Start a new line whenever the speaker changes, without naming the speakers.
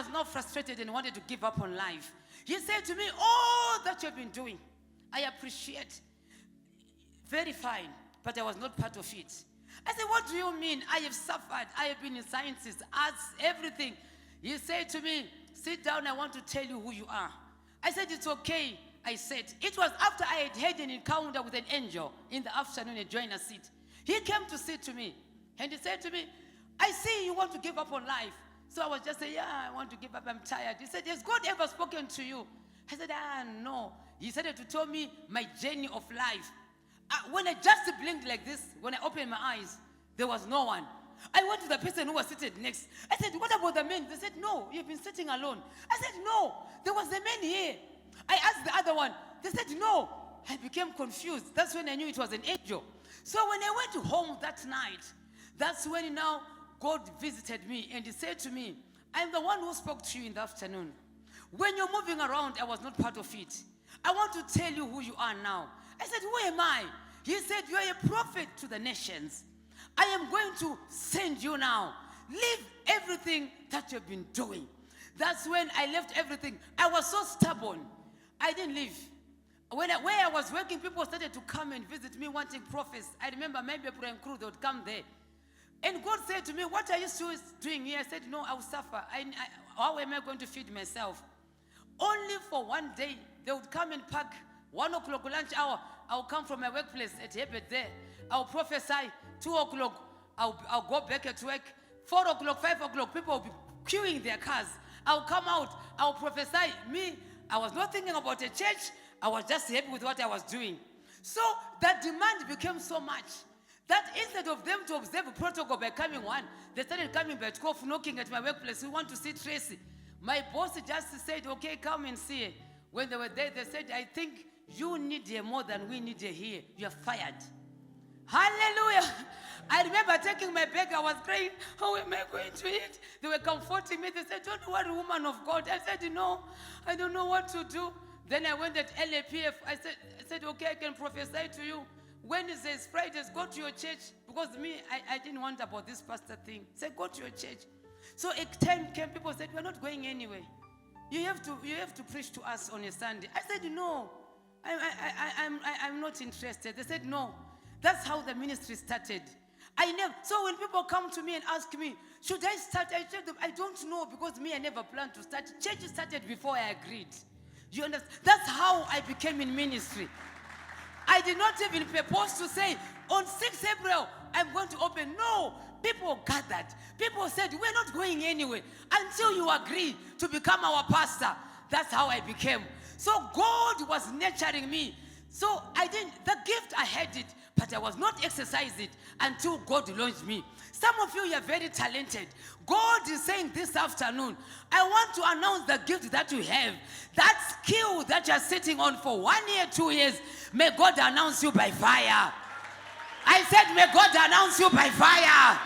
was now frustrated and wanted to give up on life. He said to me, all that you've been doing, I appreciate. Very fine, but I was not part of it. I said, what do you mean? I have suffered. I have been in sciences, arts, everything. He said to me, sit down, I want to tell you who you are. I said, it's okay. I said, it was after I had had an encounter with an angel in the afternoon, a joiner seat. He came to sit to me, and he said to me, I see you want to give up on life. So I was just saying, yeah, I want to give up, I'm tired. He said, has God ever spoken to you? I said, no. He started to tell me my journey of life. When I just blinked like this, when I opened my eyes, there was no one. I went to the person who was seated next. I said, what about the men? They said, no, you've been sitting alone. I said, no, there was a man here. I asked the other one. They said, no. I became confused. That's when I knew it was an angel. So when I went home that night, that's when now God visited me and he said to me, I'm the one who spoke to you in the afternoon. When you're moving around, I was not part of it. I want to tell you who you are now. I said, who am I? He said, you are a prophet to the nations. I am going to send you now. Leave everything that you've been doing. That's when I left everything. I was so stubborn. I didn't leave. Where I was working, people started to come and visit me wanting prophets. I remember maybe a prayer crew, they would come there. And God said to me, what are you still doing here? I said, no, I will suffer. How am I going to feed myself? Only for one day, they would come and pack 1 o'clock lunch hour. I'll come from my workplace at Hebert there. I'll prophesy. 2 o'clock, I'll go back at work. 4 o'clock, 5 o'clock, people will be queuing their cars. I'll come out. I'll prophesy. Me, I was not thinking about a church. I was just happy with what I was doing. So that demand became so much that instead of them to observe a protocol by coming one, they started coming by 12, knocking at my workplace. We want to see Tracy. My boss just said, okay, come and see her. When they were there, they said, I think you need her more than we need her here. You are fired. Hallelujah. I remember taking my bag. I was crying. How am I going to eat? They were comforting me. They said, don't worry, woman of God. I said, no, I don't know what to do. Then I went at LAPF. I said, okay, I can prophesy to you. Wednesdays, Fridays, go to your church. Because me, I didn't want about this pastor thing. Say, go to your church. So a time came, people said, we're not going anywhere. You have to preach to us on a Sunday. I said, no, I'm not interested. They said, no. That's how the ministry started. So when people come to me and ask me, should I start? I tell them, I don't know, because me, I never planned to start. Church started before I agreed. You understand? That's how I became in ministry. I did not even propose to say, on 6 April, I'm going to open. No, people gathered. People said, we're not going anywhere until you agree to become our pastor. That's how I became. So God was nurturing me. So the gift, I had it, but I was not exercising it until God launched me. Some of you are very talented. God is saying this afternoon, I want to announce the gift that you have. That skill that you're sitting on for 1 year, 2 years, may God announce you by fire. I said, may God announce you by fire.